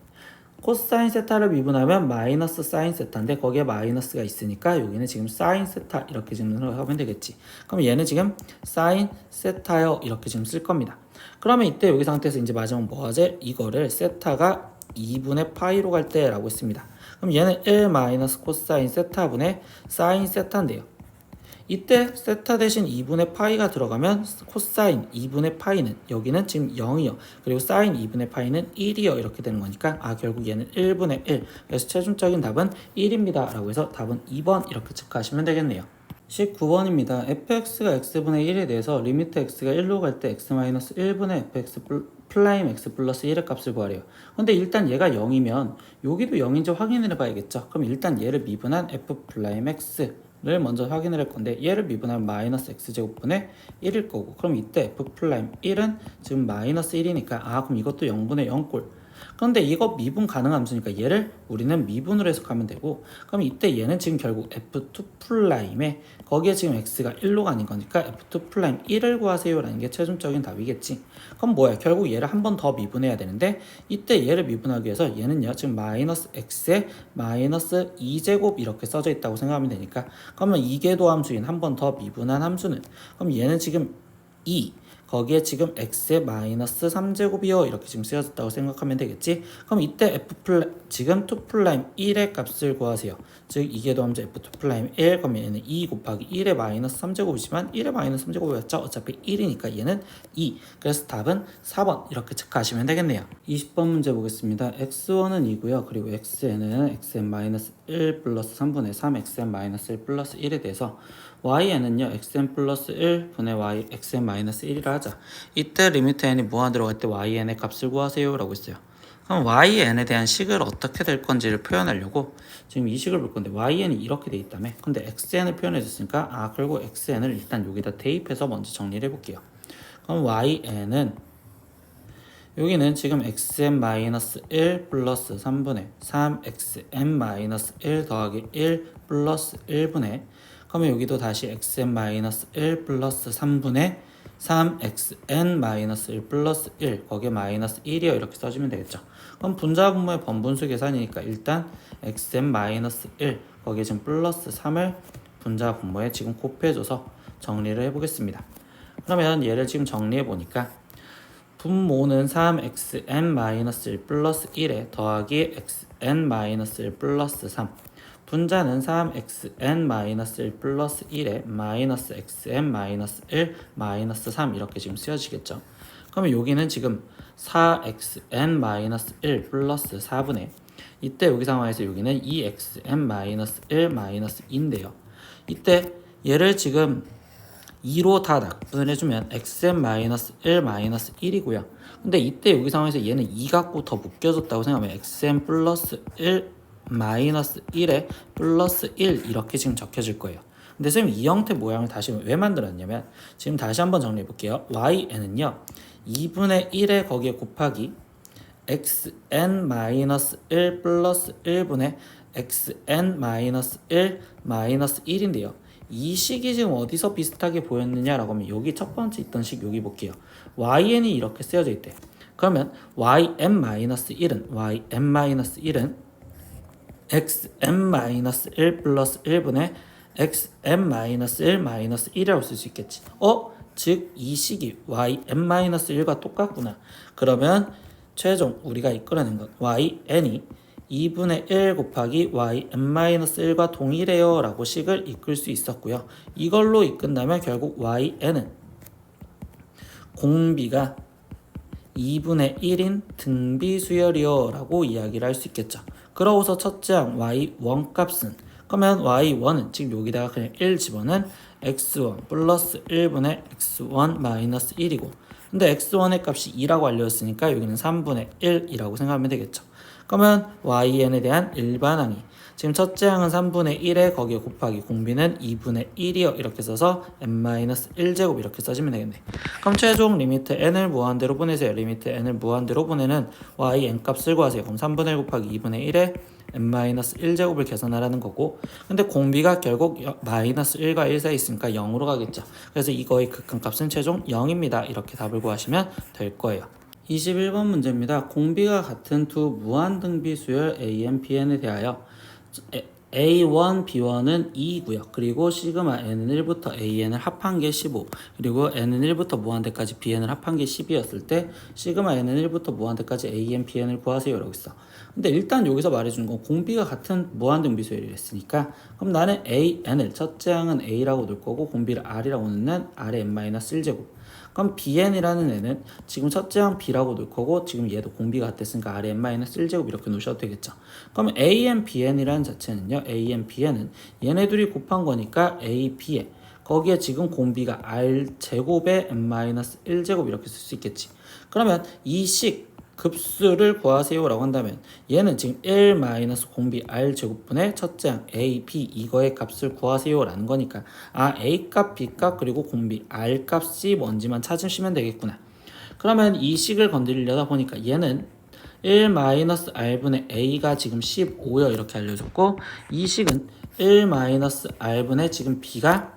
코사인 세타를 미분하면 마이너스 사인 세타인데 거기에 마이너스가 있으니까 여기는 지금 사인 세타 이렇게 지금 하면 되겠지. 그럼 얘는 지금 사인 세타요 이렇게 지금 쓸 겁니다. 그러면 이때 여기 상태에서 이제 마지막 뭐 하지? 이거를 세타가 2분의 파이로 갈 때라고 했습니다. 그럼 얘는 1 마이너스 코사인 세타분의 사인 세타인데요. 이때 세타 대신 2분의 파이가 들어가면 코사인 2분의 파이는 여기는 지금 0이요. 그리고 사인 2분의 파이는 1이요. 이렇게 되는 거니까 결국 얘는 1분의 1. 그래서 최종적인 답은 1입니다. 라고 해서 답은 2번 이렇게 체크하시면 되겠네요. 19번입니다. fx가 x분의 1에 대해서 리미트 x가 1로 갈 때 x-1분의 fx 플라임 x 플러스 1의 값을 구하래요. 근데 일단 얘가 0이면 여기도 0인지 확인을 해봐야겠죠. 그럼 일단 얘를 미분한 f 플라임 x를 먼저 확인을 할 건데, 얘를 미분하면 마이너스 x제곱분의 1일 거고, 그럼 이때 f 플라임 1은 지금 마이너스 1이니까 그럼 이것도 0분의 0꼴. 그런데 이거 미분 가능한 함수니까 얘를 우리는 미분으로 해석하면 되고, 그럼 이때 얘는 지금 결국 f2 플라임에 거기에 지금 x가 1로 가는 거니까 f2 플라임 1을 구하세요 라는 게 최종적인 답이겠지. 그럼 뭐야? 결국 얘를 한 번 더 미분해야 되는데, 이때 얘를 미분하기 위해서 얘는요 지금 마이너스 x에 마이너스 2제곱 이렇게 써져 있다고 생각하면 되니까, 그러면 이계도 함수인 한 번 더 미분한 함수는, 그럼 얘는 지금 2 거기에 지금 x의 마이너스 3제곱이요 이렇게 지금 쓰여졌다고 생각하면 되겠지. 그럼 이때 지금 2 플라임 1의 값을 구하세요. 즉 이계도 함수 f2 플라임 1, 그러면 얘는 2 곱하기 1의 마이너스 3제곱이지만 1의 마이너스 3제곱이었죠. 어차피 1이니까 얘는 2. 그래서 답은 4번 이렇게 체크하시면 되겠네요. 20번 문제 보겠습니다. x1은 2고요. 그리고 xn은 xn-1 플러스 3분의 3 xn-1 플러스 1에 대해서yn은요 xn 플러스 1 분의 y xn-1이라 하자. 이때 리미트 n이 무한 들어갈 때 yn의 값을 구하세요 라고 했어요. 그럼 yn에 대한 식을 어떻게 될 건지를 표현하려고 지금 이 식을 볼 건데, yn이 이렇게 돼 있다며. 근데 xn을 표현해 줬으니까 결국 xn을 일단 여기다 대입해서 먼저 정리를 해볼게요. 그럼 yn은 여기는 지금 xn-1 플러스 3분의 3xn-1 더하기 1 플러스 1분의, 그러면 여기도 다시 xn-1 플러스 3분의 3xn-1 플러스 1 거기에 마이너스 1이요 이렇게 써주면 되겠죠. 그럼 분자 분모의 번분수 계산이니까 일단 xn-1 거기에 지금 플러스 3을 분자 분모에 지금 곱해줘서 정리를 해보겠습니다. 그러면 얘를 지금 정리해 보니까 분모는 3xn-1 플러스 1에 더하기 xn-1 플러스 3, 분자는 3xn-1 플러스 1에 마이너스 xn-1 마이너스 3 이렇게 지금 쓰여지겠죠. 그러면 여기는 지금 4xn-1 플러스 4분의 이때 여기 상황에서 여기는 2xn-1 마이너스 2인데요. 이때 얘를 지금 2로 다 낙분을 해주면 xn-1 마이너스 1이고요. 근데 이때 여기 상황에서 얘는 2 갖고 더 묶여졌다고 생각하면 xn 플러스 1 마이너스 1에 플러스 1 이렇게 지금 적혀질 거예요. 근데 선생님 이 형태 모양을 다시 왜 만들었냐면 지금 다시 한번 정리해 볼게요.yn은요 2분의 1에 거기에 곱하기 xn-1 플러스 1분의 xn-1 마이너스 1인데요. 이 식이 지금 어디서 비슷하게 보였느냐라고 하면 여기 첫 번째 있던 식 여기 볼게요. yn이 이렇게 쓰여져 있대. 그러면 yn-1은 xn-1 플러스 1분의 xn-1 마이너스 1이라고 쓸 수 있겠지. 즉 이 식이 yn-1과 똑같구나. 그러면 최종 우리가 이끌어낸 건 yn이 2분의 1 곱하기 yn-1과 동일해요 라고 식을 이끌 수 있었고요. 이걸로 이끈다면 결국yn은 공비가 2분의 1인 등비수열이요 라고 이야기를 할 수 있겠죠. 그러고서 첫째 항 y1 값은 그러면 y1은 지금 여기다가 그냥 1 집어넣은 x1 플러스 1분의 x1 마이너스 1이고 근데 x1의 값이 2라고 알려졌으니까 여기는 3분의 1이라고 생각하면 되겠죠. 그러면yn에 대한 일반항이 지금 첫째 항은 3분의 1에 거기에 곱하기 공비는 2분의 1이요 이렇게 써서 n-1제곱 이렇게 써주면 되겠네. 그럼 최종 리미트 n을 무한대로 보내세요. 리미트 n을 무한대로 보내는 yn 값을 구하세요. 그럼 3분의 1 곱하기 2분의 1에 n-1제곱을 계산하라는 거고 근데 공비가 결국 마이너스 1과 1 사이에 있으니까 0으로 가겠죠. 그래서 이거의 극한값은 최종 0입니다. 이렇게 답을 구하시면 될 거예요. 21번 문제입니다. 공비가 같은 두 무한등비 수열 AN, BN에 대하여 A1, B1은 2이고요. 그리고 시그마 N은 1부터 AN을 합한 게 15 그리고 N은 1부터 무한대까지 BN을 합한 게 10이었을 때 시그마 N은 1부터 무한대까지 AN, BN을 구하세요 라고 있어. 근데 일단 여기서 말해주는 건 공비가 같은 무한등비 수열이 했으니까 그럼 나는 AN을 첫째 항은 A라고 놓을 거고 공비를 R이라고 놓는 R의 N-1제곱 그럼 BN이라는 애는 지금 첫째 항 B라고 놓을 거고 지금 얘도 공비가 같았으니까 R의 N-1제곱 이렇게 놓으셔도 되겠죠. 그럼 AN, BN이라는 자체는요. AN, BN은 얘네 둘이 곱한 거니까 A, B에 거기에 지금 공비가 R제곱의 N-1제곱 이렇게 쓸 수 있겠지. 그러면 이 식 급수를 구하세요 라고 한다면 얘는 지금 1 공비 R제곱분의 첫째 항 A, B 이거의 값을 구하세요 라는 거니까 A값, B값 그리고 공비 R값이 뭔지만 찾으시면 되겠구나. 그러면 이 식을 건드리려다 보니까 얘는 1 R분의 A가 지금 15요 이렇게 알려줬고 이 식은 1 R분의 지금 B가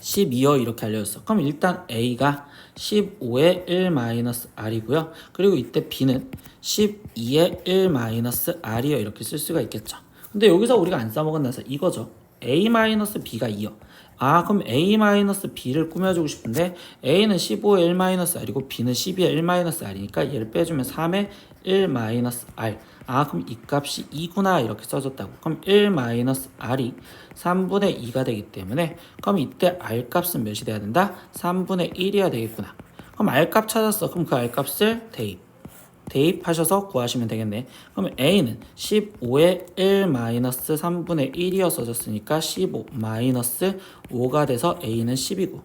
12요 이렇게 알려줬어. 그럼 일단 A가 15의 1-R이고요. 그리고 이때 B는 12의 1-R이요 이렇게 쓸 수가 있겠죠. 근데 여기서 우리가 안 써먹었나서 이거죠. A-B가 2요. 그럼 A-B를 꾸며주고 싶은데 A는 15의 1-R이고 B는 12의 1-R이니까 얘를 빼주면 3의 1-R 그럼 이 값이 2구나 이렇게 써줬다고. 그럼 1-R이 3분의 2가 되기 때문에 그럼 이때 R값은 몇이 돼야 된다? 3분의 1이어야 되겠구나. 그럼 R값 찾았어. 그럼 그 R값을 대입하셔서 구하시면 되겠네. 그럼 A는 15의 1-3분의 1이어 써졌으니까 15 마이너스 5가 돼서 A는 10이고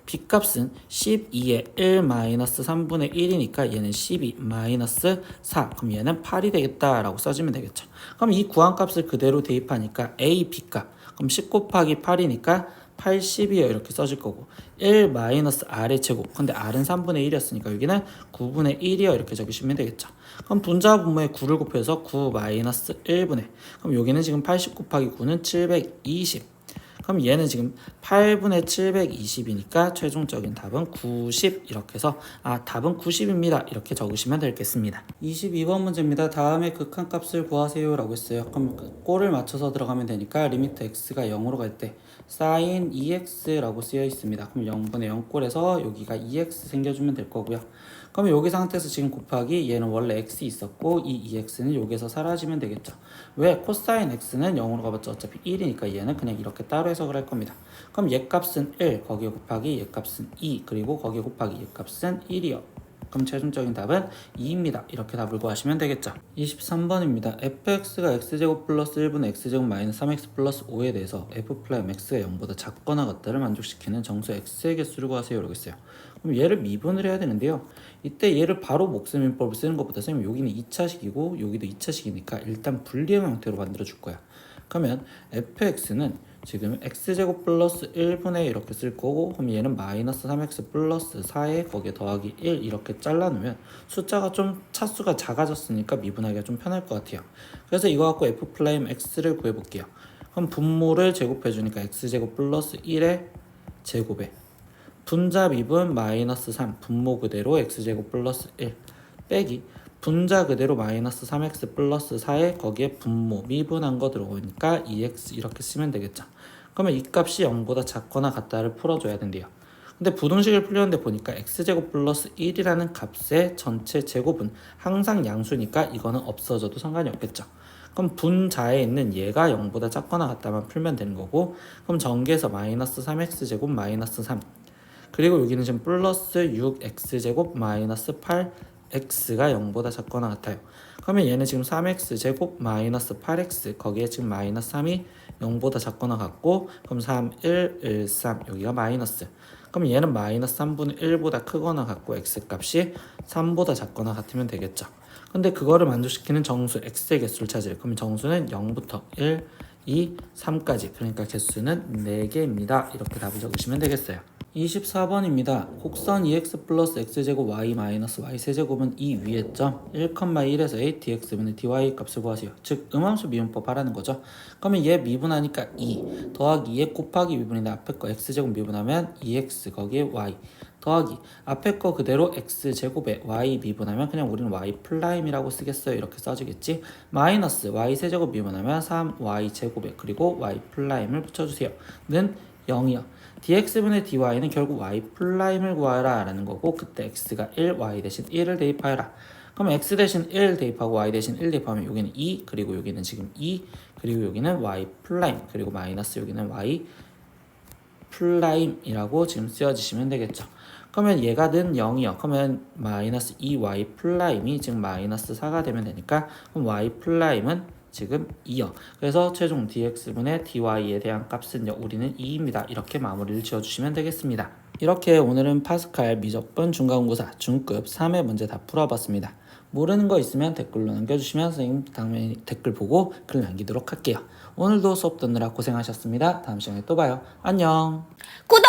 B값은 12의 1-3분의 1이니까 얘는 12 마이너스 4 그럼 얘는 8이 되겠다라고 써주면 되겠죠. 그럼 이 구한값을 그대로 대입하니까 A, B값 그럼 10 곱하기 8이니까 80이요 이렇게 써질 거고 1-R의 제곱 근데 R은 3분의 1이었으니까 여기는 9분의 1이요 이렇게 적으시면 되겠죠. 그럼 분자 분모에 9를 곱해서 9-1분의 그럼 여기는 지금 80 곱하기 9는 720 그럼 그럼 얘는 지금 8분의 720이니까 최종적인 답은 90 이렇게 해서 답은 90입니다. 이렇게 적으시면 되겠습니다. 22번 문제입니다. 다음에 극한값을 구하세요 라고 했어요. 그럼 꼴을 맞춰서 들어가면 되니까 리미트 x가 0으로 갈 때 sin 2x라고 쓰여 있습니다. 그럼 0분의 0꼴에서 여기가 2x 생겨주면 될 거고요. 그럼 여기 상태에서 지금 곱하기 얘는 원래 x 있었고 이 2x는 여기서 사라지면 되겠죠. 왜? 코사인 x는 0으로 가봤자 어차피 1이니까 얘는 그냥 이렇게 따로 해석을 할 겁니다. 그럼 얘 값은 1, 거기에 곱하기 얘 값은 2, 그리고 거기에 곱하기 얘 값은 1이요. 그럼 최종적인 답은 2입니다. 이렇게 답을 구하시면 되겠죠. 23번입니다. fx가 x제곱 플러스 1분의 x제곱 마이너스 3x 플러스 5에 대해서 f 프라임 x가 0보다 작거나 같다를 만족시키는 정수 x의 개수를 구하세요. 이러고 있어요. 그럼 얘를 미분을 해야 되는데요. 이때 얘를 바로 목수민법을 쓰는 것보다 선생님 여기는 2차식이고 여기도 2차식이니까 일단 분리형 형태로 만들어 줄 거야. 그러면 fx는 지금 x제곱 플러스 1분의 이렇게 쓸 거고, 그럼 얘는 마이너스 3x 플러스 4에 거기에 더하기 1 이렇게 잘라놓으면 숫자가 좀 차수가 작아졌으니까 미분하기가 좀 편할 것 같아요. 그래서 이거 갖고 f 프라임 x를 구해볼게요. 그럼 분모를 제곱해주니까 x제곱 플러스 1의 제곱에 분자 미분 마이너스 3 분모 그대로 x제곱 플러스 1 빼기 분자 그대로 마이너스 3x 플러스 4에 거기에 분모 미분한 거 들어오니까 2x 이렇게 쓰면 되겠죠. 그러면 이 값이 0보다 작거나 같다를 풀어줘야 된대요. 근데 부등식을 풀려는데 보니까 x제곱 플러스 1이라는 값의 전체 제곱은 항상 양수니까 이거는 없어져도 상관이 없겠죠. 그럼 분자에 있는 얘가 0보다 작거나 같다만 풀면 되는 거고, 그럼 전개해서 마이너스 3x제곱 마이너스 3 그리고 여기는 지금 플러스 6x제곱 마이너스 8x가 0보다 작거나 같아요. 그러면 얘는 지금 3x제곱 마이너스 8x 거기에 지금 마이너스 3이 0보다 작거나 같고, 그럼 3, 1, 3 여기가 마이너스, 그럼 얘는 마이너스 3분의 1보다 크거나 같고 x값이 3보다 작거나 같으면 되겠죠. 근데 그거를 만족시키는 정수 x의 개수를 찾으래요. 그럼 정수는 0부터 1, 2, 3까지, 그러니까 개수는 4개입니다. 이렇게 답을 적으시면 되겠어요. 24번입니다. 곡선 2x 플러스 x제곱 y 마이너스 y 세제곱은 이 위에 점 1,1에서 a dx분의 dy 값을 구하세요. 즉 음함수 미분법 하라는 거죠. 그러면 얘 미분하니까 2 더하기 2에 곱하기 미분인데 앞에 거 x제곱 미분하면 2x 거기에 y 더하기 앞에 거 그대로 x제곱에 y 미분하면 그냥 우리는 y 프라임이라고 쓰겠어요. 이렇게 써주겠지. 마이너스 y 세제곱 미분하면 3y 제곱에 그리고 y 프라임을 붙여주세요. 는 0이요. dx분의 dy는 결국 y 프라임을 구하라 라는 거고, 그때 x가 1, y 대신 1을 대입하여라. 그럼 x 대신 1 대입하고 y 대신 1 대입하면 여기는 2, 그리고 여기는 지금 2, 그리고 여기는 y 프라임, 그리고 마이너스 여기는 y 프라임이라고 지금 쓰여주시면 되겠죠. 그러면 얘가 는 0이요. 그러면 마이너스 2y 프라임이 지금 마이너스 4가 되면 되니까, 그럼 y 프라임은 지금 2요. 그래서 최종 dx분의 dy에 대한 값은요, 우리는 2입니다. 이렇게 마무리를 지어주시면 되겠습니다. 이렇게 오늘은 파스칼 미적분 중간고사 중급 3회 문제 다 풀어봤습니다. 모르는 거 있으면 댓글로 남겨주시면 선생님 다음에 댓글 보고 글 남기도록 할게요. 오늘도 수업 듣느라 고생하셨습니다. 다음 시간에 또 봐요. 안녕. 구독!